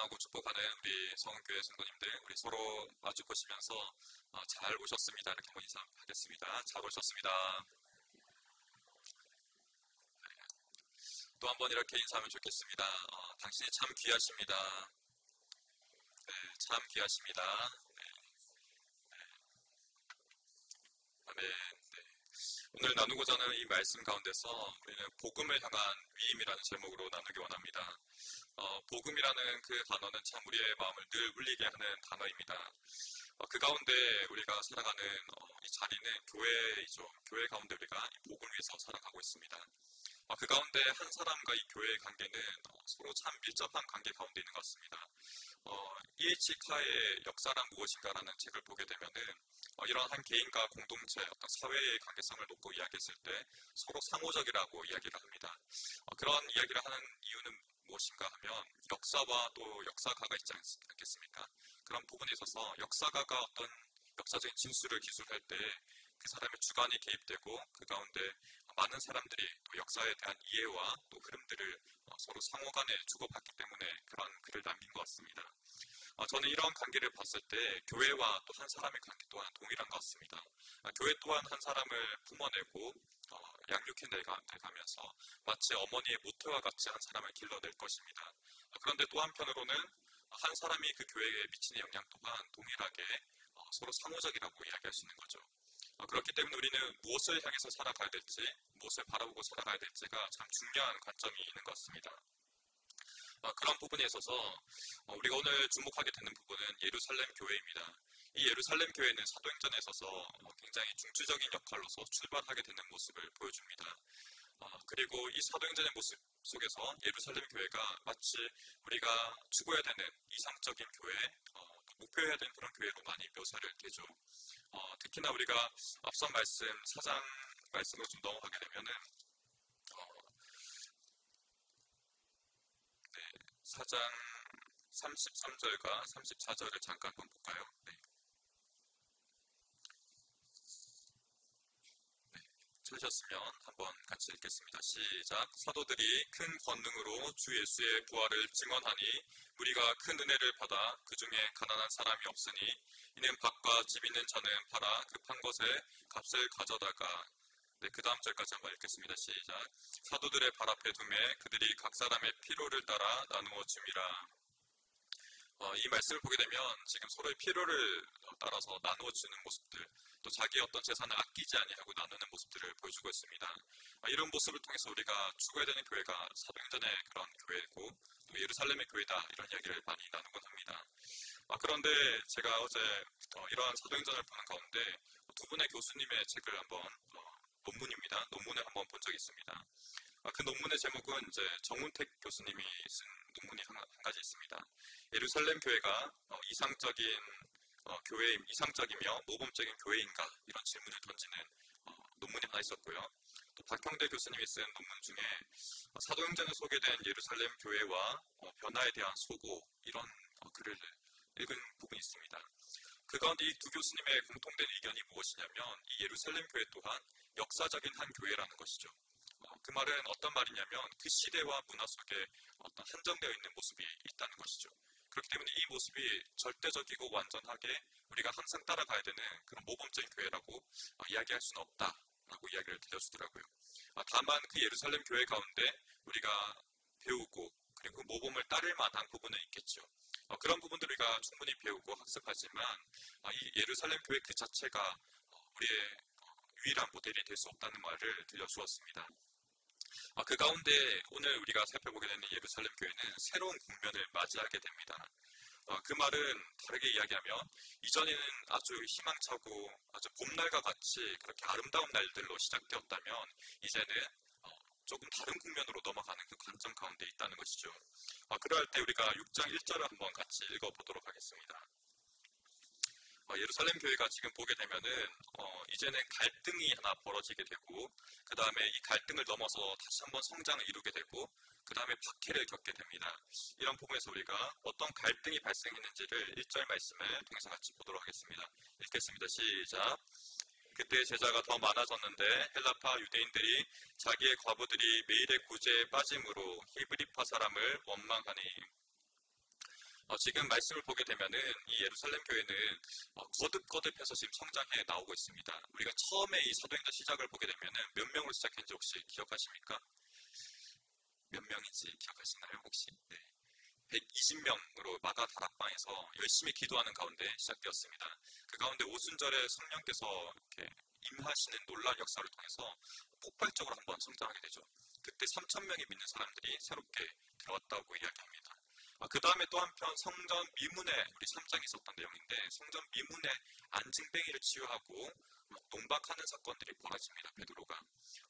사랑하고 축복하는 우리 성은교회 성도님들, 우리 서로 마주 보시면서 잘 오셨습니다. 이렇게 한번 인사하겠습니다. 잘 오셨습니다. 또 한번 이렇게 인사하면 좋겠습니다. 당신이 참 귀하십니다. 네, 참 귀하십니다. 네, 아멘. 네. 오늘 나누고자 하는 이 말씀 가운데서 우리는 복음을 향한 위임이라는 제목으로 나누기 원합니다. 복음이라는 그 단어는 참 우리의 마음을 늘 울리게 하는 단어입니다. 그 가운데 우리가 살아가는 이 자리는 교회이죠. 교회 가운데 우리가 이 복음을 위해서 살아가고 있습니다. 그 가운데 한 사람과 이 교회의 관계는 서로 참 밀접한 관계 가운데 있는 것 같습니다. E.H. 카의 역사란 무엇인가라는 책을 보게 되면은 이런 한 개인과 공동체, 어떤 사회의 관계성을 놓고 이야기했을 때 서로 상호적이라고 이야기를 합니다. 그런 이야기를 하는 이유는 무엇인가 하면 역사와 또 역사가가 있지 않겠습니까? 그런 부분에 있어서 역사가가 어떤 역사적인 진술을 기술할 때 그 사람의 주관이 개입되고 그 가운데 많은 사람들이 또 역사에 대한 이해와 또 흐름들을 서로 상호간에 주고받기 때문에 그런 글을 남긴 것 같습니다. 저는 이런 관계를 봤을 때 교회와 또 한 사람의 관계 또한 동일한 것 같습니다. 교회 또한 한 사람을 품어내고 양육해내가면서 마치 어머니의 모태와 같이 한 사람을 길러낼 것입니다. 그런데 또 한편으로는 한 사람이 그 교회에 미치는 영향 또한 동일하게 서로 상호적이라고 이야기할 수 있는 거죠. 그렇기 때문에 우리는 무엇을 향해서 살아가야 될지, 무엇을 바라보고 살아가야 될지가 참 중요한 관점이 있는 것 같습니다. 그런 부분에 있어서 우리가 오늘 주목하게 되는 부분은 예루살렘 교회입니다. 이 예루살렘 교회는 사도행전에 있어서 굉장히 중추적인 역할로서 출발하게 되는 모습을 보여줍니다. 그리고 이 사도행전의 모습 속에서 예루살렘 교회가 마치 우리가 추구해야 되는 이상적인 교회, 목표해야 되는 그런 교회로 많이 묘사를 되죠. 특히나 우리가 앞선 말씀 4장 말씀으로 좀 넘어가게 되면은 4장 33절과 34절을 잠깐 한번 볼까요? 네. 찾으셨으면 한번 같이 읽겠습니다. 시작. 사도들이 큰 권능으로 주 예수의 부활을 증언하니 우리가 큰 은혜를 받아 그 중에 가난한 사람이 없으니 이는 밭과 집 있는 자는 팔아 그 판 것의 값을 가져다가 그 다음 절까지 한번 읽겠습니다. 시작. 사도들의 발 앞에 두매 그들이 각 사람의 필요를 따라 나누어 줌이라. 이 말씀을 보게 되면 지금 서로의 필요를 따라서 나누어 주는 모습들, 또 자기의 어떤 재산을 아끼지 아니하고 나누는 모습들을 보여주고 있습니다. 이런 모습을 통해서 우리가 추구해야 되는 교회가 사도행전의 그런 교회고 또 예루살렘의 교회다, 이런 이야기를 많이 나누곤 합니다. 그런데 제가 어제 이러한 사도행전을 보는 가운데 두 분의 교수님의 책을 한번 논문입니다. 논문을 한번 본 적이 있습니다. 그 논문의 제목은 이제 정운택 교수님이 쓴 논문이 한 가지 있습니다. 예루살렘 교회가 이상적인 이상적이며 모범적인 교회인가, 이런 질문을 던지는 논문이 하나 있었고요. 또 박형대 교수님이 쓴 논문 중에 사도행전에 소개된 예루살렘 교회와 변화에 대한 소고, 이런 글을 읽은 부분이 있습니다. 그 가운데 이 두 교수님의 공통된 의견이 무엇이냐면 이 예루살렘 교회 또한 역사적인 한 교회라는 것이죠. 그 말은 어떤 말이냐면 그 시대와 문화 속에 어떤 한정되어 있는 모습이 있다는 것이죠. 그렇기 때문에 이 모습이 절대적이고 완전하게 우리가 항상 따라가야 되는 그런 모범적인 교회라고 이야기할 수는 없다라고 이야기를 들려주더라고요. 다만 그 예루살렘 교회 가운데 우리가 배우고 그리고 그 모범을 따를 만한 부분은 있겠죠. 그런 부분들을 우리가 충분히 배우고 학습하지만 이 예루살렘 교회 그 자체가 우리의 유일한 모델이 될 수 없다는 말을 들려주었습니다. 그 가운데 오늘 우리가 살펴보게 되는 예루살렘 교회는 새로운 국면을 맞이하게 됩니다. 그 말은 다르게 이야기하면 이전에는 아주 희망차고 아주 봄날과 같이 그렇게 아름다운 날들로 시작되었다면 이제는 조금 다른 국면으로 넘어가는 그 관점 가운데 있다는 것이죠. 그럴 때 우리가 6장 1절을 한번 같이 읽어보도록 하겠습니다. 예루살렘 교회가 지금 보게 되면은 이제는 갈등이 하나 벌어지게 되고 그 다음에 이 갈등을 넘어서 다시 한번 성장을 이루게 되고 그 다음에 박해를 겪게 됩니다. 이런 부분에서 우리가 어떤 갈등이 발생했는지를 1절 말씀을 통해서 같이 보도록 하겠습니다. 읽겠습니다. 시작. 그때 제자가 더 많아졌는데 헬라파 유대인들이 자기의 과부들이 매일의 구제에 빠짐으로 히브리파 사람을 원망하니 지금 말씀을 보게 되면은 이 예루살렘 교회는 거듭거듭해서 지금 성장해 나오고 있습니다. 우리가 처음에 이 사도행전 시작을 보게 되면은 몇 명으로 시작했는지 혹시 기억하십니까? 몇 명인지 기억하시나요, 혹시? 네. 120명으로 마가 다락방에서 열심히 기도하는 가운데 시작되었습니다. 그 가운데 오순절에 성령께서 이렇게 임하시는 놀라운 역사를 통해서 폭발적으로 한번 성장하게 되죠. 그때 3,000명이 믿는 사람들이 새롭게 들어왔다고 이야기합니다. 그 다음에 또 한편 성전 미문에 우리 3장에 있었던 내용인데 성전 미문에 안징뱅이를 치유하고 농박하는 사건들이 벌어집니다. 베드로가.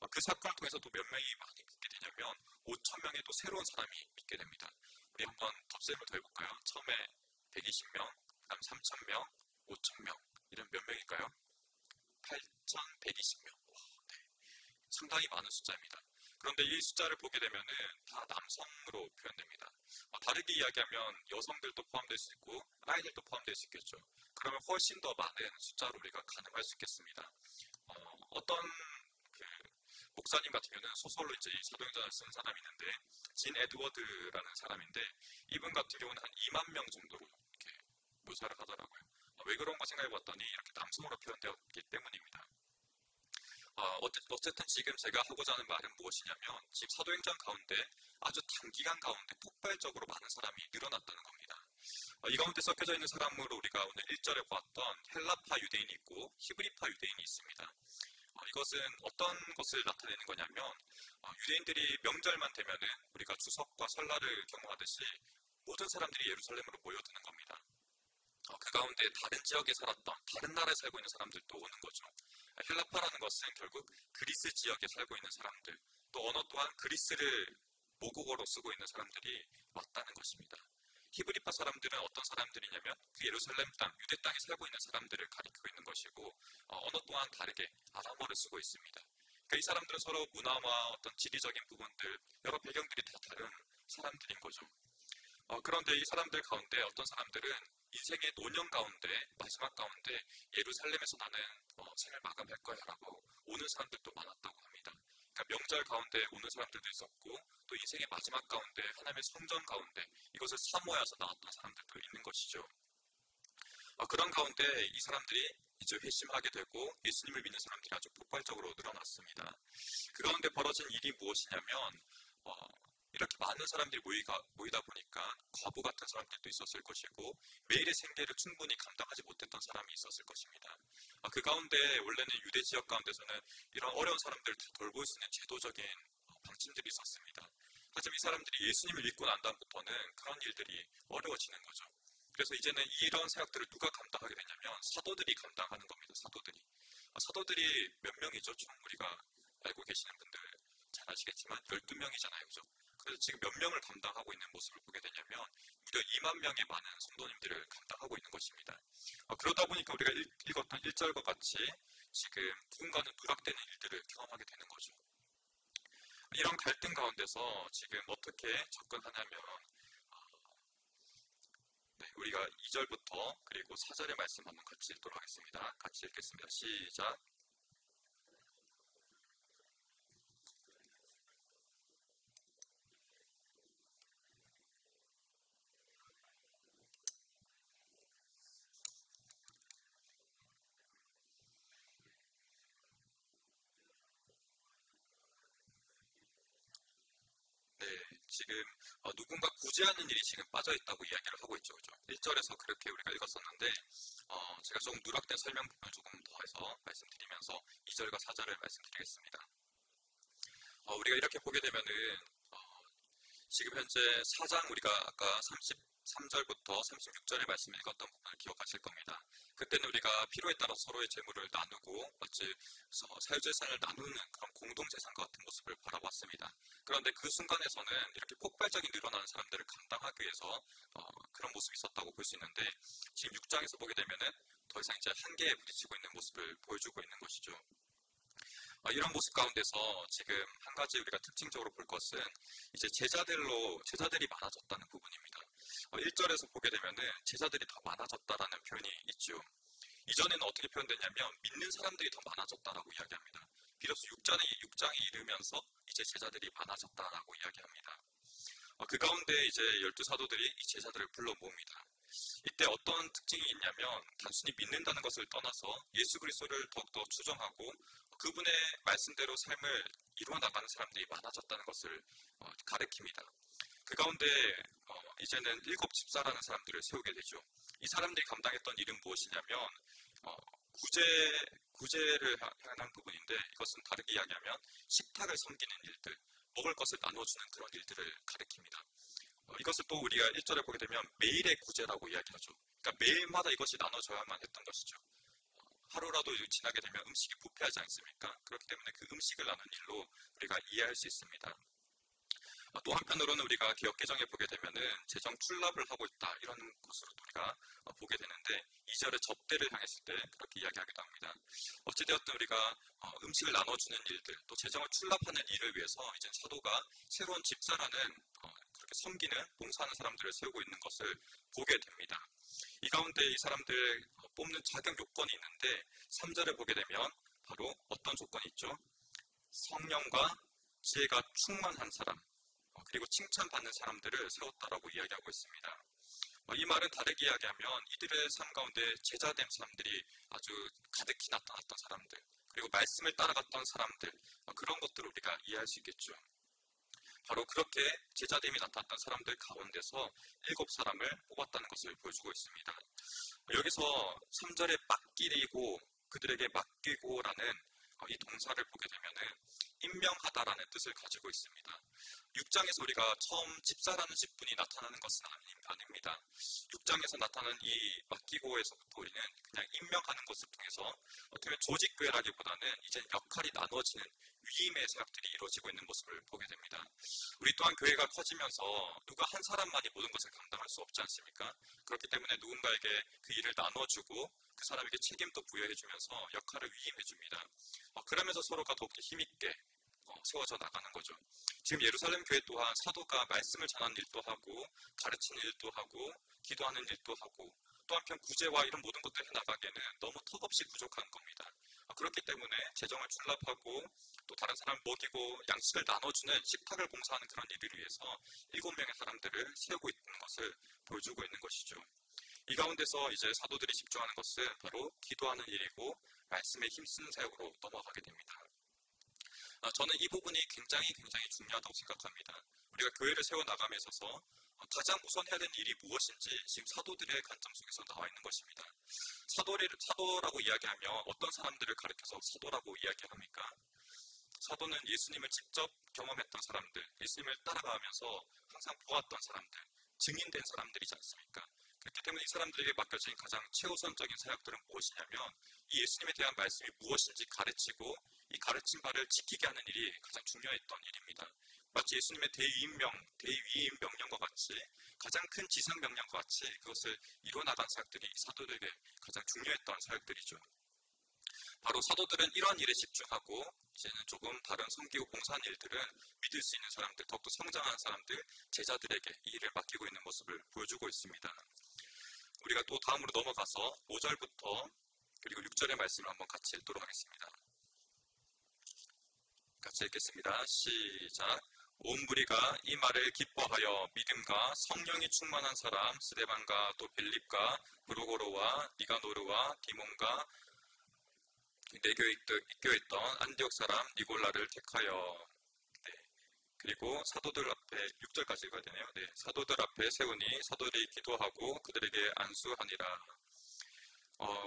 그 사건을 통해서 또 몇 명이 많이 믿게 되냐면 5,000명의 또 새로운 사람이 믿게 됩니다. 우리 한번 덧셈을 더 해볼까요? 처음에 120명, 그 다음 3,000명, 5,000명 이런 몇 명일까요? 8,120명. 네. 상당히 많은 숫자입니다. 그런데 이 숫자를 보게 되면은 다 남성으로 표현됩니다. 다르게 이야기하면 여성들도 포함될 수 있고 아이들도 포함될 수 있겠죠. 그러면 훨씬 더 많은 숫자로 우리가 가능할 수 있겠습니다. 어떤 그 목사님 같은 경우는 소설로 이제 이 사도행전을 쓴 사람이 있는데 진 에드워드라는 사람인데 이분 같은 경우는 한 2만 명 정도로 이렇게 묘사를 하더라고요. 왜 그런가 생각해봤더니 이렇게 남성으로 표현되었기 때문입니다. 어쨌든 지금 제가 하고자 하는 말은 무엇이냐면 지금 사도행전 가운데 아주 단기간 가운데 폭발적으로 많은 사람이 늘어났다는 겁니다. 이 가운데 섞여져 있는 사람으로 우리가 오늘 1절에 보았던 헬라파 유대인이 있고 히브리파 유대인이 있습니다. 이것은 어떤 것을 나타내는 거냐면 유대인들이 명절만 되면은 우리가 추석과 설날을 경험하듯이 모든 사람들이 예루살렘으로 모여드는 겁니다. 그 가운데 다른 지역에 살았던 다른 나라에 살고 있는 사람들도 오는 거죠. 헬라파라는 것은 결국 그리스 지역에 살고 있는 사람들, 또 언어 또한 그리스를 모국어로 쓰고 있는 사람들이 왔다는 것입니다. 히브리파 사람들은 어떤 사람들이냐면 그 예루살렘 땅, 유대 땅에 살고 있는 사람들을 가리키고 있는 것이고 언어 또한 다르게 아람어를 쓰고 있습니다. 그러니까 이 사람들은 서로 문화와 어떤 지리적인 부분들, 여러 배경들이 다 다른 사람들인 거죠. 그런데 이 사람들 가운데 어떤 사람들은 인생의 노년 가운데 마지막 가운데 예루살렘에서 나는 생을 마감할 거야 라고 오는 사람들도 많았다고 합니다. 그러니까 명절 가운데 오는 사람들도 있었고 또 인생의 마지막 가운데 하나님의 성전 가운데 이것을 사모해서 나왔던 사람들도 있는 것이죠. 그런 가운데 이 사람들이 이제 회심하게 되고 예수님을 믿는 사람들이 아주 폭발적으로 늘어났습니다. 그 가운데 벌어진 일이 무엇이냐면 이렇게 많은 사람들이 모이다 보니까 과부 같은 사람들도 있었을 것이고 매일의 생계를 충분히 감당하지 못했던 사람이 있었을 것입니다. 그 가운데 원래는 유대 지역 가운데서는 이런 어려운 사람들을 다 돌볼 수 있는 제도적인 방침들이 있었습니다. 하지만 이 사람들이 예수님을 믿고 난 다음부터는 그런 일들이 어려워지는 거죠. 그래서 이제는 이런 사역들을 누가 감당하게 되냐면 사도들이 감당하는 겁니다. 사도들이 몇 명이죠? 총 우리가 알고 계시는 분들 잘 아시겠지만 12명이잖아요. 그죠? 그래서 지금 몇 명을 감당하고 있는 모습을 보게 되냐면 무려 2만 명의 많은 성도님들을 감당하고 있는 것입니다. 그러다 보니까 우리가 읽었던 1절과 같이 지금 누군가는 누락되는 일들을 경험하게 되는 거죠. 이런 갈등 가운데서 지금 어떻게 접근하냐면 우리가 2절부터 그리고 4절의 말씀 한번 같이 읽도록 하겠습니다. 같이 읽겠습니다. 시작. 네, 지금 누군가 구제하는 일이 지금 빠져있다고 이야기를 하고 있죠. 그죠? 1절에서 그렇게 우리가 읽었었는데 제가 조금 누락된 설명 부분을 조금 더해서 말씀드리면서 2절과 4절을 말씀드리겠습니다. 우리가 이렇게 보게 되면은 지금 현재 4장 우리가 아까 33절부터 36절의 말씀을 읽었던 부분을 기억하실 겁니다. 그때는 우리가 필요에 따라 서로의 재물을 나누고 마치 사유재산을 나누는 그런 공동재산과 같은 모습을 바라봤습니다. 그런데 그 순간에서는 이렇게 폭발적인 늘어나는 사람들을 감당하기 위해서 그런 모습이 있었다고 볼 수 있는데 지금 6장에서 보게 되면은 더 이상 이제 한계에 부딪히고 있는 모습을 보여주고 있는 것이죠. 이런 모습 가운데서 지금 한 가지 우리가 특징적으로 볼 것은 이제 제자들이 많아졌다는 부분입니다. 1절에서 보게 되면은 제자들이 더 많아졌다라는 표현이 있죠. 이전에는 어떻게 표현되냐면 믿는 사람들이 더 많아졌다라고 이야기합니다. 비로소 6장에 이르면서 이제 제자들이 많아졌다라고 이야기합니다. 그 가운데 이제 12사도들이 이 제자들을 불러 모읍니다. 이때 어떤 특징이 있냐면 단순히 믿는다는 것을 떠나서 예수 그리스도를 더욱더 추종하고 그분의 말씀대로 삶을 이루어 나가는 사람들이 많아졌다는 것을 가리킵니다. 그 가운데 이제는 7집사라는 사람들을 세우게 되죠. 이 사람들이 감당했던 일은 무엇이냐면 구제를 향한 부분인데, 이것은 다르게 이야기하면 식탁을 섬기는 일들, 먹을 것을 나눠주는 그런 일들을 가리킵니다. 이것을 또 우리가 1절에 보게 되면 매일의 구제라고 이야기하죠. 그러니까 매일마다 이것이 나눠져야만 했던 것이죠. 하루라도 지나게 되면 음식이 부패하지 않습니까? 그렇기 때문에 그 음식을 나누는 일로 우리가 이해할 수 있습니다. 또 한편으로는 우리가 개역개정에 보게 되면은 재정 출납을 하고 있다, 이런 것으로 우리가 보게 되는데, 2절의 접대를 향했을 때 그렇게 이야기하기도 합니다. 어찌되었든 우리가 음식을 나눠주는 일들, 또 재정을 출납하는 일을 위해서 이제 사도가 새로운 집사라는 그렇게 섬기는, 봉사하는 사람들을 세우고 있는 것을 보게 됩니다. 이 가운데 이 사람들 뽑는 자격 요건이 있는데, 3절에 보게 되면 바로 어떤 조건이 있죠? 성령과 지혜가 충만한 사람, 그리고 칭찬받는 사람들을 세웠다라고 이야기하고 있습니다. 이 말은 다르게 이야기하면 이들의 삶 가운데 제자된 사람들이 아주 가득히 나타났던 사람들, 그리고 말씀을 따라갔던 사람들, 그런 것들을 우리가 이해할 수 있겠죠. 바로 그렇게 제자됨이 나타났던 사람들 가운데서 7사람을 뽑았다는 것을 보여주고 있습니다. 여기서 3절에 맡기고, 그들에게 맡기고라는 이 동사를 보게 되면은 임명하다라는 뜻을 가지고 있습니다. 6장에서 우리가 처음 집사라는 직분이 나타나는 것은 아닙니다. 6장에서 나타나는 이 맡기고에서부터 우리는 그냥 임명하는 것을 통해서 어떻게 보면 조직교회라기보다는 이제 역할이 나눠지는 위임의 사역들이 이루어지고 있는 모습을 보게 됩니다. 우리 또한 교회가 커지면서 누가 한 사람만이 모든 것을 감당할 수 없지 않습니까? 그렇기 때문에 누군가에게 그 일을 나눠주고 그 사람에게 책임도 부여해주면서 역할을 위임해줍니다. 그러면서 서로가 더욱더 힘있게 세워져 나가는 거죠. 지금 예루살렘 교회 또한 사도가 말씀을 전하는 일도 하고, 가르치는 일도 하고, 기도하는 일도 하고, 또 한편 구제와 이런 모든 것들을 해나가기에는 너무 턱없이 부족한 겁니다. 그렇기 때문에 재정을 출납하고 또 다른 사람을 먹이고 양식을 나눠주는 식탁을 봉사하는 그런 일을 위해서 7명의 사람들을 세우고 있는 것을 보여주고 있는 것이죠. 이 가운데서 이제 사도들이 집중하는 것은 바로 기도하는 일이고 말씀에 힘쓰는 사역으로 넘어가게 됩니다. 저는 이 부분이 굉장히 중요하다고 생각합니다. 우리가 교회를 세워나감에 있어서 가장 우선 해야 되는 일이 무엇인지 지금 사도들의 관점 속에서 나와 있는 것입니다. 사도라고 이야기하면 어떤 사람들을 가리켜서 사도라고 이야기합니까? 사도는 예수님을 직접 경험했던 사람들, 예수님을 따라가면서 항상 보았던 사람들, 증인된 사람들이지 않습니까? 그렇기 때문에 이 사람들에게 맡겨진 가장 최우선적인 사역들은 무엇이냐면 이 예수님에 대한 말씀이 무엇인지 가르치고 이 가르친 바를 지키게 하는 일이 가장 중요했던 일입니다. 마치 예수님의 대위임 명령과 같이 가장 큰 지상 명령과 같이 그것을 이뤄나간 사역들이 사도들에게 가장 중요했던 사역들이죠. 바로 사도들은 이러한 일에 집중하고 이제는 조금 다른 섬기고 봉사하는 일들은 믿을 수 있는 사람들, 더욱더 성장한 사람들, 제자들에게 이 일을 맡기고 있는 모습을 보여주고 있습니다. 우리가 또 다음으로 넘어가서 5절부터 그리고 6절의 말씀을 한번 같이 읽도록 하겠습니다. 같이 읽겠습니다. 시작. 온 무리가 이 말을 기뻐하여 믿음과 성령이 충만한 사람 스데반과 또 빌립과 브루고로와 니가노르와 디몬과 내교에 입교했던 안디옥 사람 니골라를 택하여, 그리고 사도들 앞에 6절까지 읽어야 되네요. 사도들 앞에 세우니 사도들이 기도하고 그들에게 안수하니라.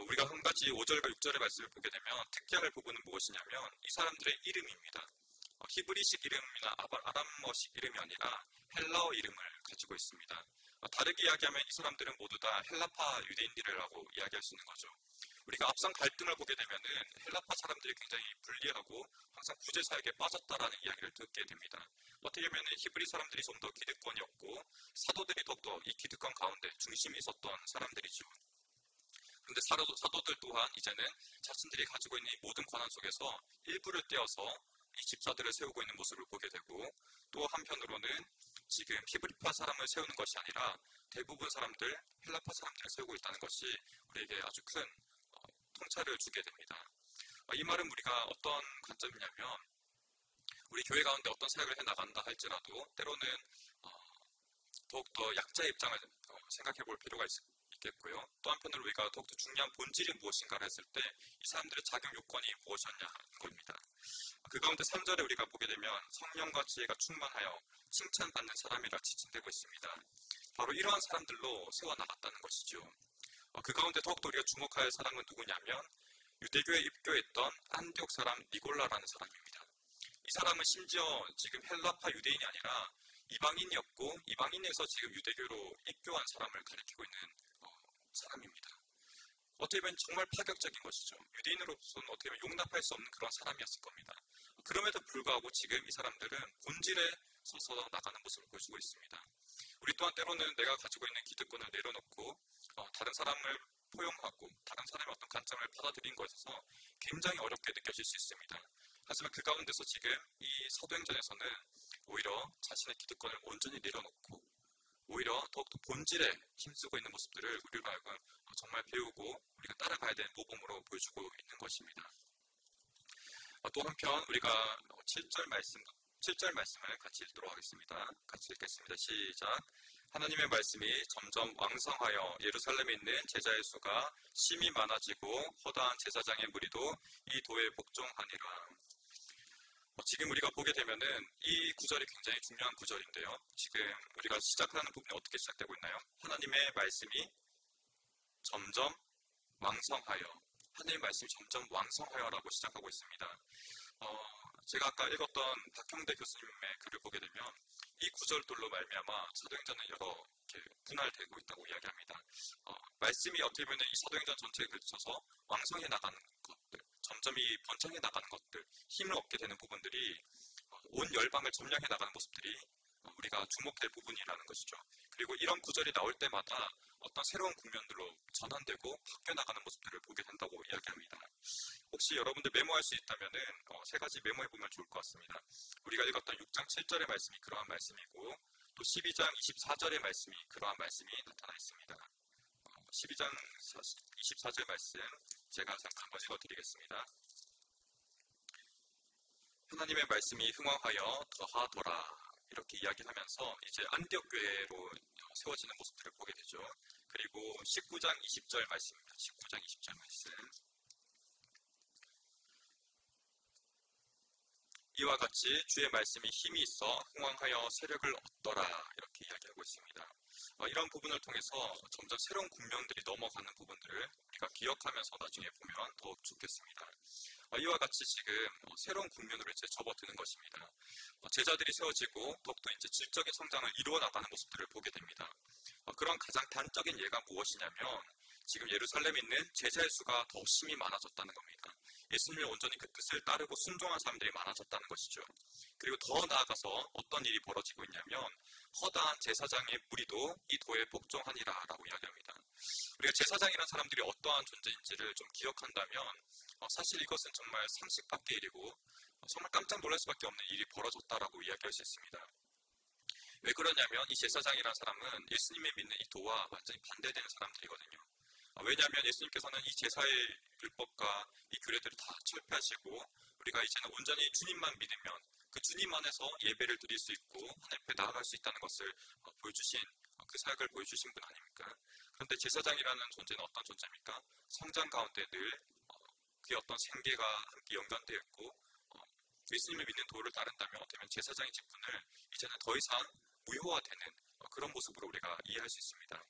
우리가 한 가지 5절과 6절의 말씀을 보게 되면 특이할 부분은 무엇이냐면 이 사람들의 이름입니다. 히브리식 이름이나 아람어식 이름이 아니라 헬라어 이름을 가지고 있습니다. 다르게 이야기하면 이 사람들은 모두 다 헬라파 유대인들이라고 이야기할 수 있는 거죠. 우리가 앞선 갈등을 보게 되면은 헬라파 사람들이 굉장히 불리하고 항상 구제 사역에 빠졌다라는 이야기를 듣게 됩니다. 어떻게 보면 히브리 사람들이 좀 더 기득권이었고 사도들이 더욱더 이 기득권 가운데 중심에 있었던 사람들이죠. 그런데 사도들 또한 이제는 자신들이 가지고 있는 이 모든 권한 속에서 일부를 떼어서 이 집사들을 세우고 있는 모습을 보게 되고, 또 한편으로는 지금 히브리파 사람을 세우는 것이 아니라 대부분 사람들, 헬라파 사람들을 세우고 있다는 것이 우리에게 아주 큰 통찰을 주게 됩니다. 이 말은 우리가 어떤 관점이냐면 우리 교회 가운데 어떤 사역을 해나간다 할지라도 때로는 더욱더 약자의 입장을 생각해 볼 필요가 있겠고요. 또 한편으로 우리가 더욱더 중요한 본질이 무엇인가를 했을 때 이 사람들의 자격 요건이 무엇이었냐 하는 겁니다. 그 가운데 3절에 우리가 보게 되면 성령과 지혜가 충만하여 칭찬받는 사람이라 지칭되고 있습니다. 바로 이러한 사람들로 세워나갔다는 것이죠. 그 가운데 더욱더 우리가 주목할 사람은 누구냐면 유대교에 입교했던 안디옥 사람 니골라라는 사람입니다. 이 사람은 심지어 지금 헬라파 유대인이 아니라 이방인이었고 이방인에서 지금 유대교로 입교한 사람을 가리키고 있는 사람입니다. 어떻게 보면 정말 파격적인 것이죠. 유대인으로서는 어떻게 보면 용납할 수 없는 그런 사람이었을 겁니다. 그럼에도 불구하고 지금 이 사람들은 본질에 서서 나가는 모습을 보여주고 있습니다. 우리 또한 때로는 내가 가지고 있는 기득권을 내려놓고 다른 사람을 포용하고 다른 사람의 어떤 관점을 받아들인 것에서 굉장히 어렵게 느껴질 수 있습니다. 하지만 그 가운데서 지금 이 사도행전에서는 오히려 자신의 기득권을 온전히 내려놓고 오히려 더욱더 본질에 힘쓰고 있는 모습들을 우리로 하여금 정말 배우고 우리가 따라가야 되는 모범으로 보여주고 있는 것입니다. 또 한편 우리가 7절 말씀을 같이 읽도록 하겠습니다. 같이 읽겠습니다. 시작. 하나님의 말씀이 점점 왕성하여 예루살렘에 있는 제자의 수가 심히 많아지고 허다한 제사장의 무리도 이 도에 복종하니라. 지금 우리가 보게 되면은 이 구절이 굉장히 중요한 구절인데요. 지금 우리가 시작하는 부분이 어떻게 시작되고 있나요? 하나님의 말씀이 점점 왕성하여, 하나님의 말씀이 점점 왕성하여라고 시작하고 있습니다. 제가 아까 읽었던 박형대 교수님의 글을 보게 되면 이 구절들로 말미암아 사도행전은 여러 분할되고 있다고 이야기합니다. 말씀이 어떻게 보면 이 사도행전 전체에 걸쳐서 왕성해 나가는 것들, 점점 이 번창해 나가는 것들, 힘을 얻게 되는 부분들이 온 열방을 점령해 나가는 모습들이 우리가 주목할 부분이라는 것이죠. 그리고 이런 구절이 나올 때마다 어떤 새로운 국면들로 전환되고 바뀌어 나가는 모습들을 보게 된다고 이야기합니다. 혹시 여러분들 메모할 수 있다면은 세 가지 메모해 보면 좋을 것 같습니다. 우리가 읽었던 6장 7절의 말씀이 그러한 말씀이고 또 12장 24절의 말씀이 그러한 말씀이 나타나 있습니다. 12장 24절 말씀 제가 잠깐 한번 읽어드리겠습니다. 하나님의 말씀이 흥왕하여 더하더라 이렇게 이야기하면서 이제 안디옥 교회로 세워지는 모습들을 보게 되죠. 그리고 19장 20절 말씀입니다. 19장 20절 말씀. 이와 같이 주의 말씀이 힘이 있어 흥왕하여 세력을 얻더라 이렇게 이야기하고 있습니다. 이런 부분을 통해서 점점 새로운 국면들이 넘어가는 부분들을 우리가 기억하면서 나중에 보면 더욱 좋겠습니다. 이와 같이 지금 새로운 국면으로 이제 접어드는 것입니다. 제자들이 세워지고 더욱더 이제 질적인 성장을 이루어 나가는 모습들을 보게 됩니다. 그런 가장 단적인 예가 무엇이냐면 지금 예루살렘에 있는 제자의 수가 더 심히 많아졌다는 겁니다. 예수님의 온전히 그 뜻을 따르고 순종한 사람들이 많아졌다는 것이죠. 그리고 더 나아가서 어떤 일이 벌어지고 있냐면 허다한 제사장의 무리도 이 도에 복종하니라 라고 이야기합니다. 우리가 제사장이라는 사람들이 어떠한 존재인지를 좀 기억한다면 사실 이것은 정말 상식 밖의 일이고 정말 깜짝 놀랄 수밖에 없는 일이 벌어졌다라고 이야기할 수 있습니다. 왜 그러냐면 이 제사장이라는 사람은 예수님의 믿는 이 도와 완전히 반대되는 사람들이거든요. 왜냐하면 예수님께서는 이 제사의 율법과 이 규례들을 다 철폐하시고 우리가 이제는 온전히 주님만 믿으면 그 주님 안에서 예배를 드릴 수 있고 하나님 앞에 나아갈 수 있다는 것을 보여주신 그 사역을 보여주신 분 아닙니까? 그런데 제사장이라는 존재는 어떤 존재입니까? 성장 가운데 늘 그의 어떤 생계가 함께 연관되어 있고 예수님을 믿는 도를 따른다면 어떻게 보면 제사장의 직분을 이제는 더 이상 무효화되는 그런 모습으로 우리가 이해할 수 있습니다.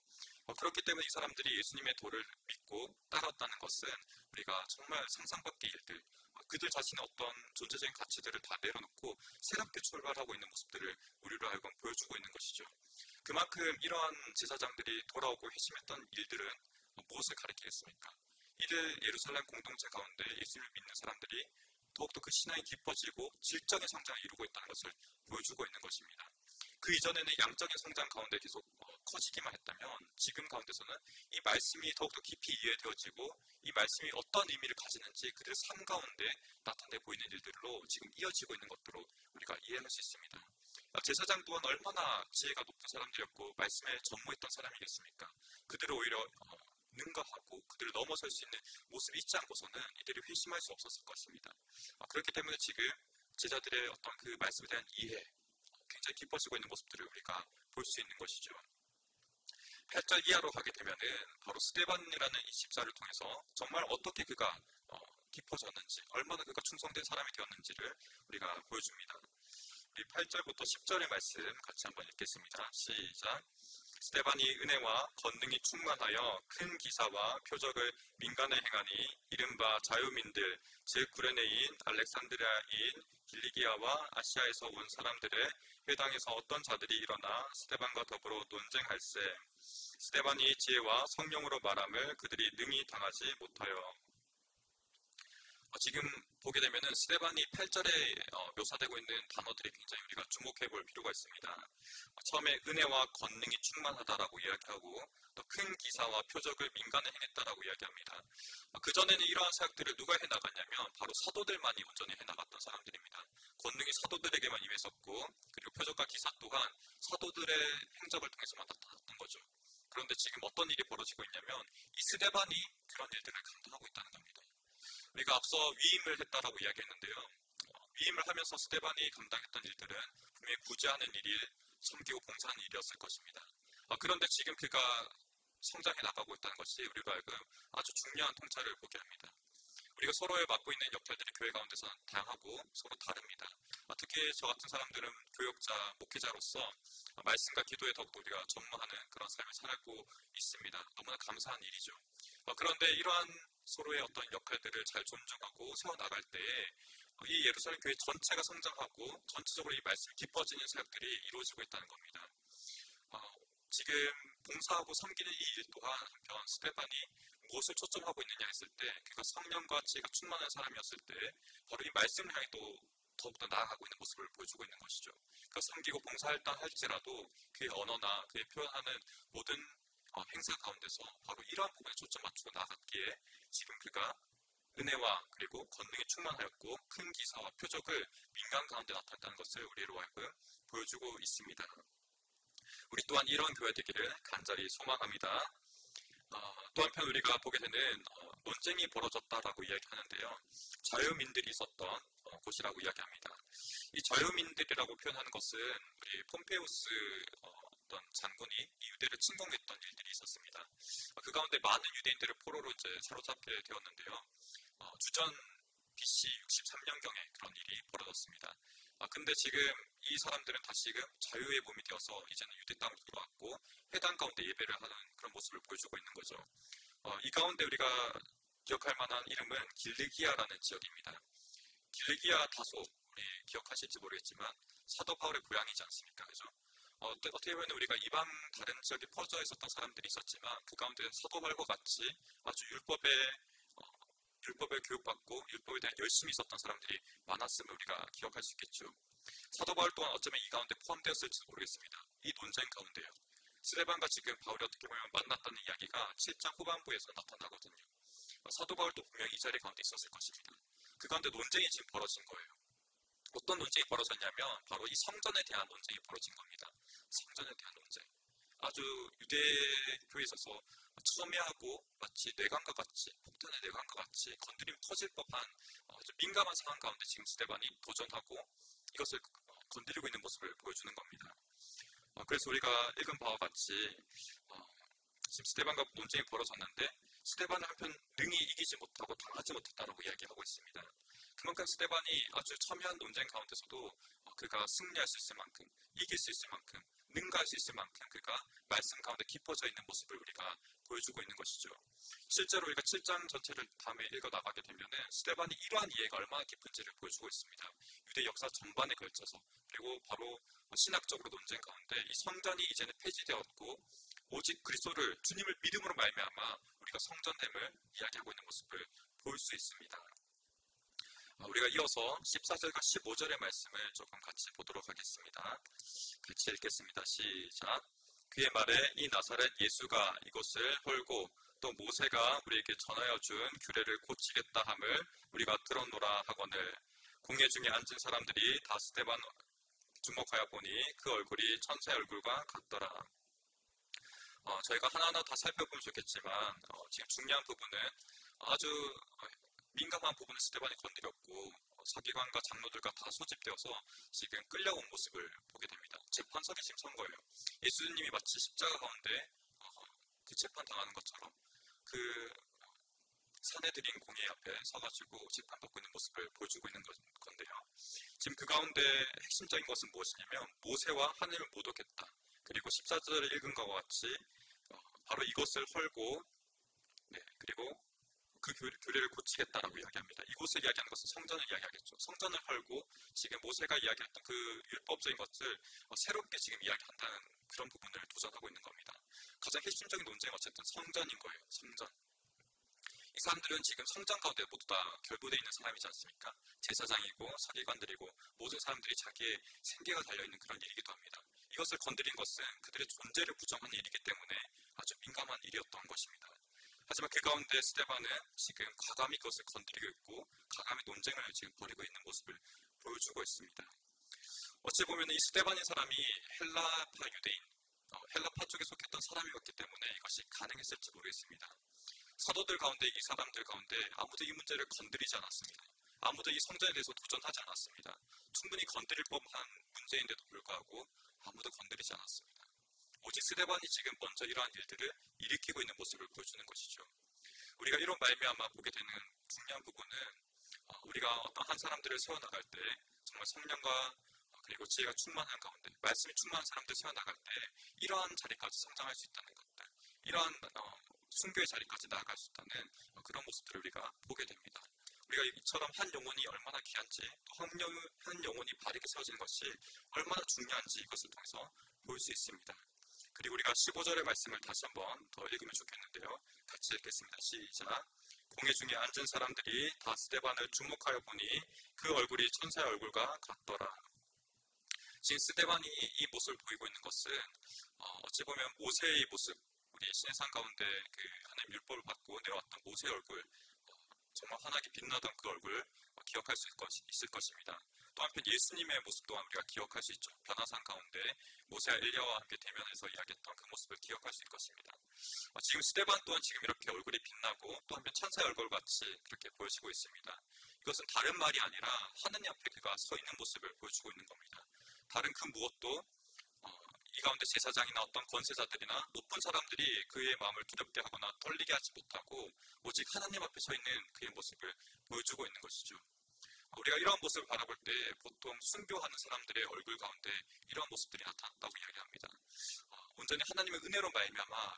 그렇기 때문에 이 사람들이 예수님의 도를 믿고 따랐다는 것은 우리가 정말 상상 밖의 일들, 그들 자신의 어떤 존재적인 가치들을 다 내려놓고 새롭게 출발하고 있는 모습들을 우리로 하여금 보여주고 있는 것이죠. 그만큼 이러한 제사장들이 돌아오고 회심했던 일들은 무엇을 가리키겠습니까? 이들 예루살렘 공동체 가운데 예수님을 믿는 사람들이 더욱더 그 신앙이 깊어지고 질적인 성장을 이루고 있다는 것을 보여주고 있는 것입니다. 그 이전에는 양적인 성장 가운데 계속 커지기만 했다면 지금 가운데서는 이 말씀이 더욱더 깊이 이해되어지고 이 말씀이 어떤 의미를 가지는지 그들의 삶 가운데 나타내 보이는 일들로 지금 이어지고 있는 것으로 우리가 이해할 수 있습니다. 제사장 또한 얼마나 지혜가 높은 사람들이었고 말씀에 전무했던 사람이겠습니까? 그들을 오히려 능가하고 그들을 넘어설 수 있는 모습이 있지 않고서는 이들이 회심할 수 없었을 것입니다. 그렇기 때문에 지금 제자들의 어떤 그 말씀에 대한 이해, 굉장히 깊어지고 있는 모습들을 우리가 볼 수 있는 것이죠. 8절 이하로 가게 되면은 바로 스데반이라는 이 집사를 통해서 정말 어떻게 그가 깊어졌는지, 얼마나 그가 충성된 사람이 되었는지를 우리가 보여줍니다. 우리 8절부터 10절의 말씀 같이 한번 읽겠습니다. 시작. 스데반이 은혜와 권능이 충만하여 큰 기사와 표적을 민간에 행하니 이른바 자유민들 즉 구레네인 알렉산드리아인 길리기아와 아시아에서 온 사람들의 회당에서 어떤 자들이 일어나 스데반과 더불어 논쟁할세. 스데반이 지혜와 성령으로 말함을 그들이 능히 당하지 못하여. 지금 보게 되면은 스데반이 8절에 묘사되고 있는 단어들이 굉장히 우리가 주목해 볼 필요가 있습니다. 처음에 은혜와 권능이 충만하다라고 이야기하고 또 큰 기사와 표적을 민간에 행했다라고 이야기합니다. 그전에는 이러한 사역들을 누가 해나갔냐면 바로 사도들만이 온전히 해나갔던 사람들입니다. 권능이 사도들에게만 임했었고 그리고 표적과 기사 또한 사도들의 행적을 통해서만 나타났던 거죠. 그런데 지금 어떤 일이 벌어지고 있냐면 이 스데반이 그런 일들을 감당하고 있다는 겁니다. 우리가 앞서 위임을 했다라고 이야기했는데요. 위임을 하면서 스데반이 감당했던 일들은 분명히 구제하는 일이 섬기고 봉사하는 일이었을 것입니다. 그런데 지금 그가 성장해 나가고 있다는 것이 우리로 하여금 아주 중요한 통찰을 보게 합니다. 우리가 서로에 맡고 있는 역할들이 교회 가운데서는 다양하고 서로 다릅니다. 특히 저 같은 사람들은 교역자, 목회자로서 말씀과 기도에 더욱더 우리가 전무하는 그런 삶을 살고 있습니다. 너무나 감사한 일이죠. 그런데 이러한 서로의 어떤 역할들을 잘 존중하고 세워나갈 때에 이 예루살렘 교회 전체가 성장하고 전체적으로 이 말씀이 깊어지는 사역들이 이루어지고 있다는 겁니다. 지금 봉사하고 섬기는 이 일 또한 한편 스데반이 무엇을 초점하고 있느냐 했을 때 그가 성령과 지혜가 충만한 사람이었을 때 바로 이 말씀을 향해 또 더욱더 나아가고 있는 모습을 보여주고 있는 것이죠. 그가 섬기고 봉사했다 할지라도 그의 언어나 그의 표현하는 모든 행사 가운데서 바로 이러한 부분에 초점 맞추고 나아갔기에 지금 그가 은혜와 그리고 권능이 충만하였고 큰 기사와 표적을 민간 가운데 나타냈다는 것을 우리로 하여금 보여주고 있습니다. 우리 또한 이런 교회 되기를 간절히 소망합니다. 또 한편 우리가 보게 되는 논쟁이 벌어졌다라고 이야기하는데요. 자유민들이 있었던 곳이라고 이야기합니다. 이 자유민들이라고 표현하는 것은 우리 폼페우스 어떤 장군이 이 유대를 침공했던 일들이 있었습니다. 그 가운데 많은 유대인들을 포로로 이제 사로잡게 되었는데요. 주전 BC 63년경에 그런 일이 벌어졌습니다. 근데 지금 이 사람들은 다시금 자유의 몸이 되어서 이제는 유대 땅으로 들어왔고 회당 가운데 예배를 하는 그런 모습을 보여주고 있는 거죠. 이 가운데 우리가 기억할 만한 이름은 길리기아라는 지역입니다. 길리기아 다소 우리 기억하실지 모르겠지만 사도 바울의 고향이지 않습니까? 그죠? 어떻게 보면 우리가 이방 다른 지역에 퍼져 있었던 사람들이 있었지만 그 가운데 사도 바울과 같이 아주 율법에 교육받고 율법에 대한 열심히 있었던 사람들이 많았음을 우리가 기억할 수 있겠죠. 사도 바울 또한 어쩌면 이 가운데 포함되었을지도 모르겠습니다. 이 논쟁 가운데요. 스데반과 지금 바울이 어떻게 보면 만났다는 이야기가 7장 후반부에서 나타나거든요. 사도 바울도 분명히 이 자리 가운데 있었을 것입니다. 그 가운데 논쟁이 지금 벌어진 거예요. 어떤 논쟁이 벌어졌냐면 바로 이 성전에 대한 논쟁이 벌어진 겁니다. 성전에 대한 논쟁. 아주 유대교에 있어서 첨예하고 마치 뇌관과 같이, 폭탄의 뇌관과 같이 건드리면 터질 법한 아주 민감한 상황 가운데 지금 스데반이 도전하고 이것을 건드리고 있는 모습을 보여주는 겁니다. 그래서 우리가 읽은 바와 같이 지금 스데반과 논쟁이 벌어졌는데 스데반은 한편 능히 이기지 못하고 당하지 못했다라고 이야기하고 있습니다. 그만큼 스데반이 아주 첨예한 논쟁 가운데서도 그가 승리할 수 있을 만큼, 이길 수 있을 만큼, 능가할 수 있을 만큼 그가 말씀 가운데 깊어져 있는 모습을 우리가 보여주고 있는 것이죠. 실제로 우리가 7장 전체를 다음에 읽어나가게 되면 스데반이 이러한 이해가 얼마나 깊은지를 보여주고 있습니다. 유대 역사 전반에 걸쳐서 그리고 바로 신학적으로 논쟁 가운데 이 성전이 이제는 폐지되었고 오직 그리스도를 주님을 믿음으로 말미암아 우리가 성전됨을 이야기하고 있는 모습을 볼 수 있습니다. 우리가 이어서 14절과 15절의 말씀을 조금 같이 보도록 하겠습니다. 같이 읽겠습니다. 시작. 그의 말에 이 나사렛 예수가 이곳을 헐고 또 모세가 우리에게 전하여 준 규례를 고치겠다 함을 우리가 들었노라 하거늘 공회 중에 앉은 사람들이 다 스데반 주목하여 보니 그 얼굴이 천사의 얼굴과 같더라. 저희가 하나하나 다 살펴보면 좋겠지만 지금 중요한 부분은 아주 민감한 부분을 스데반이 건드렸고 서기관과 장로들과 다 소집되어서 지금 끌려온 모습을 보게 됩니다. 재판석에 지금 선 거예요. 예수님이 마치 십자가 가운데 그 재판 당하는 것처럼 그 사내들인 공의 앞에 서가지고 재판받고 있는 모습을 보여주고 있는 건데요. 지금 그 가운데 핵심적인 것은 무엇이냐면 모세와 하늘을 모독했다. 그리고 14절을 읽은 것과 같이 바로 이것을 헐고 그리고 그 교례를 고치겠다라고 이야기합니다. 이곳을 이야기하는 것은 성전을 이야기하겠죠. 성전을 헐고 지금 모세가 이야기했던 그 율법적인 것을 새롭게 지금 이야기한다는 그런 부분을 도전하고 있는 겁니다. 가장 핵심적인 논쟁은 어쨌든 성전인 거예요. 성전. 이 사람들은 지금 성전 가운데 모두 다 결부되어 있는 사람이지 않습니까? 제사장이고 서기관들이고 모든 사람들이 자기의 생계가 달려있는 그런 일이기도 합니다. 이것을 건드린 것은 그들의 존재를 부정하는 일이기 때문에 아주 민감한 일이었던 것입니다. 하지만 그 가운데 스데반은 지금 과감히 그것을 건드리고 있고 과감히 논쟁을 지금 벌이고 있는 모습을 보여주고 있습니다. 어찌 보면 이 스데반인 사람이 헬라파 유대인, 헬라파 쪽에 속했던 사람이었기 때문에 이것이 가능했을지 모르겠습니다. 사도들 가운데 이 사람들 가운데 아무도 이 문제를 건드리지 않았습니다. 아무도 이 성전에 대해서 도전하지 않았습니다. 충분히 건드릴 법한 문제인데도 불구하고 아무도 건드리지 않았습니다. 오직 스데반이 지금 먼저 이러한 일들을 일으키고 있는 모습을 보여주는 것이죠. 우리가 이런 말미암아 보게 되는 중요한 부분은 우리가 어떤 한 사람들을 세워나갈 때 정말 성령과 그리고 지혜가 충만한 가운데 말씀이 충만한 사람들 세워나갈 때 이러한 자리까지 성장할 수 있다는 것들, 이러한 순교의 자리까지 나아갈 수 있다는 그런 모습들을 우리가 보게 됩니다. 우리가 이처럼 한 영혼이 얼마나 귀한지 또 한 영혼이 바르게 세워지는 것이 얼마나 중요한지 이것을 통해서 볼 수 있습니다. 그리고 우리가 15절의 말씀을 다시 한번 더 읽으면 좋겠는데요. 같이 읽겠습니다. 시작. 공회 중에 앉은 사람들이 다 스데반을 주목하여 보니 그 얼굴이 천사의 얼굴과 같더라. 지금 스데반이 이 모습을 보이고 있는 것은 어찌 보면 모세의 모습, 우리 시내산 가운데 그 하나님 율법을 받고 내려왔던 모세의 얼굴, 정말 환하게 빛나던 그 얼굴 기억할 수 있을 것입니다. 또 한편 예수님의 모습 또한 우리가 기억할 수 있죠. 변화산 가운데 모세와 엘리야와 함께 대면해서 이야기했던 그 모습을 기억할 수 있을 것입니다. 지금 스데반 또한 지금 이렇게 얼굴이 빛나고 또 한편 천사의 얼굴 같이 그렇게 보여지고 있습니다. 이것은 다른 말이 아니라 하느님 앞에 그가 서 있는 모습을 보여주고 있는 겁니다. 다른 그 무엇도 이 가운데 제사장이나 어떤 권세자들이나 높은 사람들이 그의 마음을 두렵게 하거나 떨리게 하지 못하고 오직 하나님 앞에 서 있는 그의 모습을 보여주고 있는 것이죠. 우리가 이러한 모습을 바라볼 때 보통 순교하는 사람들의 얼굴 가운데 이러한 모습들이 나타났다고 이야기합니다. 온전히 하나님의 은혜로 말미암아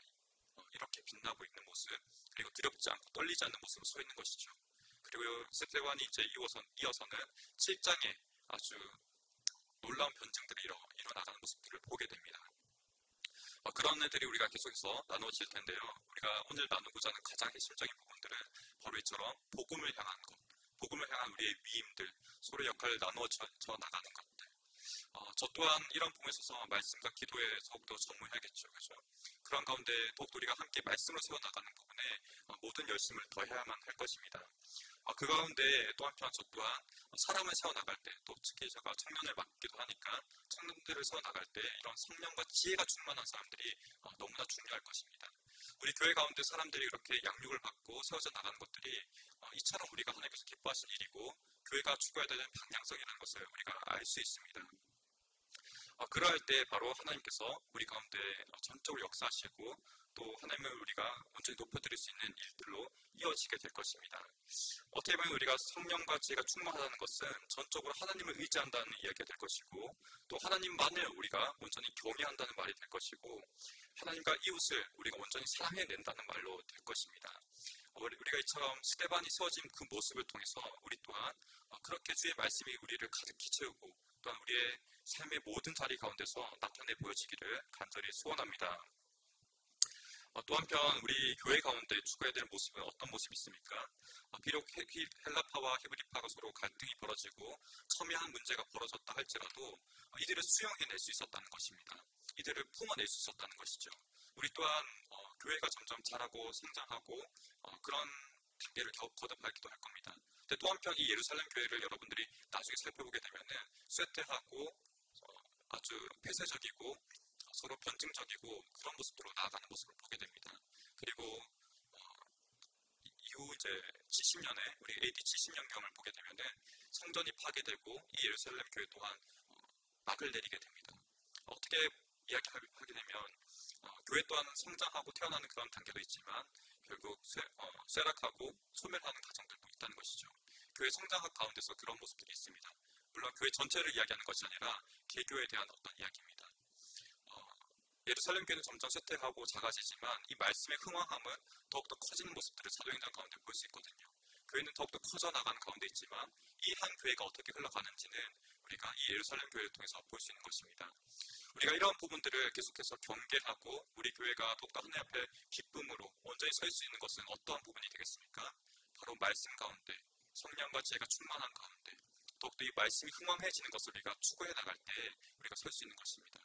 이렇게 빛나고 있는 모습, 그리고 두렵지 않고 떨리지 않는 모습으로 서 있는 것이죠. 그리고 스데반이 이제 이어서는 7장에 아주 놀라운 변증들이 일어나가는 모습들을 보게 됩니다. 그런 애들이 우리가 계속해서 나누어질 텐데요. 우리가 오늘 나누고자 하는 가장 핵심적인 부분들은 바로 이처럼 복음을 향한 것, 복음을 향한 우리의 위임들, 서로의 역할을 나누어져 나가는 것들. 저 또한 이런 부분에 있어서 말씀과 기도에 더욱더 전무해야겠죠. 그렇죠? 그런 가운데 더욱더 우리가 함께 말씀으로 세워나가는 부분에 모든 열심을 더해야만 할 것입니다. 그 가운데 또 한편 저 또한 사람을 세워나갈 때, 또 특히 제가 청년을 맡기도 하니까 청년들을 세워나갈 때 이런 성령과 지혜가 충만한 사람들이 너무나 중요할 것입니다. 우리 교회 가운데 사람들이 이렇게 양육을 받고 세워져 나가는 것들이 이처럼 우리가 하나님께서 기뻐하신 일이고 교회가 추구해야 되는 방향성이라는 것을 우리가 알 수 있습니다. 그러할 때 바로 하나님께서 우리 가운데 전적으로 역사하시고 또 하나님을 우리가 온전히 높여드릴 수 있는 일들로 이어지게 될 것입니다. 어떻게 보면 우리가 성령과 지혜가 충만하다는 것은 전적으로 하나님을 의지한다는 이야기가 될 것이고 또 하나님만을 우리가 온전히 경외한다는 말이 될 것이고 하나님과 이웃을 우리가 온전히 사랑해낸다는 말로 될 것입니다. 우리가 이처럼 스데반이 세워진 그 모습을 통해서 우리 또한 그렇게 주의 말씀이 우리를 가득히 채우고 또한 우리의 삶의 모든 자리 가운데서 나타내 보여지기를 간절히 소원합니다. 또 한편 우리 교회 가운데 추구해야 될 모습은 어떤 모습이 있습니까? 비록 헬라파와 히브리파가 서로 갈등이 벌어지고 첨예한 문제가 벌어졌다 할지라도 이들을 수용해낼 수 있었다는 것입니다. 이들을 품어낼 수 있었다는 것이죠. 우리 또한 교회가 점점 자라고 성장하고 그런 단계를 거듭하기도 할 겁니다. 근데 또 한편 이 예루살렘 교회를 여러분들이 나중에 살펴보게 되면은 쇠퇴하고 아주 폐쇄적이고 서로 변증적이고 그런 모습으로 나아가는 모습을 보게 됩니다. 그리고 이후 이제 70년에 우리 AD 70년경을 보게 되면은 성전이 파괴되고 이 예루살렘 교회 또한 막을 내리게 됩니다. 어떻게 이야기하게 되면 교회 또한 성장하고 태어나는 그런 단계도 있지만 결국 쇠락하고 소멸하는 과정들도 있다는 것이죠. 교회 성장학 가운데서 그런 모습들이 있습니다. 물론 교회 전체를 이야기하는 것이 아니라 개교에 대한 어떤 이야기입니다. 예루살렘 교회는 점점 쇠퇴하고 작아지지만 이 말씀의 흥황함은 더욱더 커지는 모습들을 사도행전 가운데 볼 수 있거든요. 교회는 더욱더 커져나가는 가운데 있지만 이 한 교회가 어떻게 흘러가는지는 우리가 이 예루살렘 교회를 통해서 볼 수 있는 것입니다. 우리가 이러한 부분들을 계속해서 경계하고 우리 교회가 더욱더 하나님 앞에 기쁨으로 온전히 설 수 있는 것은 어떠한 부분이 되겠습니까? 바로 말씀 가운데 성령과 지혜가 충만한 가운데 더욱더 이 말씀이 흥왕해지는 것을 우리가 추구해 나갈 때 우리가 설 수 있는 것입니다.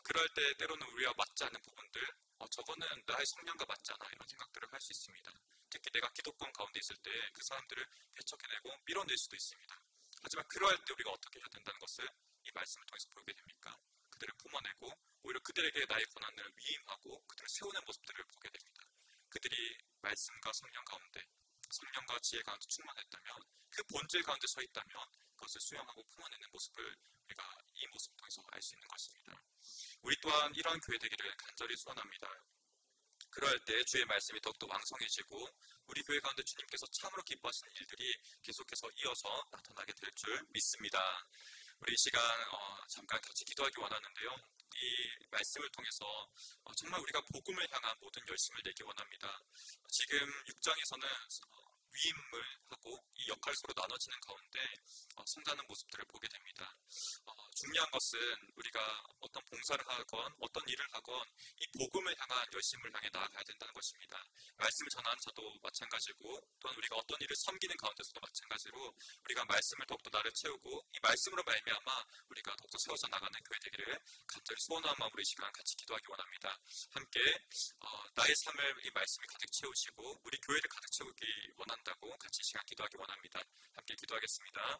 그럴 때 때로는 우리와 맞지 않는 부분들 저거는 나의 성령과 맞지 않아 이런 생각들을 할 수 있습니다. 특히 내가 기독권 가운데 있을 때 그 사람들을 배척해내고 밀어낼 수도 있습니다. 하지만 그러할 때 우리가 어떻게 해야 된다는 것을 이 말씀을 통해서 보게 됩니까? 그들을 품어내고 오히려 그들에게 나의 권한을 위임하고 그들을 세우는 모습들을 보게 됩니다. 그들이 말씀과 성령 가운데 성령과 지혜 가운데 충만했다면 그 본질 가운데 서 있다면 그것을 수용하고 품어내는 모습을 우리가 이 모습을 통해서 알 수 있는 것입니다. 우리 또한 이러한 교회 되기를 간절히 소원합니다. 그럴 때 주의 말씀이 더욱더 왕성해지고 우리 교회 가운데 주님께서 참으로 기뻐하시는 일들이 계속해서 이어서 나타나게 될 줄 믿습니다. 우리 이 시간 잠깐 같이 기도하기 원하는데요. 이 말씀을 통해서 정말 우리가 복음을 향한 모든 열심을 내기 원합니다. 지금 6장에서는 위임을 하고 이 역할 서로 나눠지는 가운데 성장하는 모습들을 보게 됩니다. 중요한 것은 우리가 어떤 봉사를 하건 어떤 일을 하건 이 복음을 향한 열심을 향해 나아가야 된다는 것입니다. 말씀을 전하는 자도 마찬가지고 또한 우리가 어떤 일을 섬기는 가운데서도 마찬가지로 우리가 말씀을 더욱더 나를 채우고 이 말씀으로 말미암아 우리가 더욱더 세워져 나가는 교회 되기를 간절히 소원한 마음으로 이 시간 같이 기도하기 원합니다. 함께 나의 삶을 이 말씀이 가득 채우시고 우리 교회를 가득 채우기 원한다고 같이 이 시간 기도하기 원합니다. 함께 기도하겠습니다.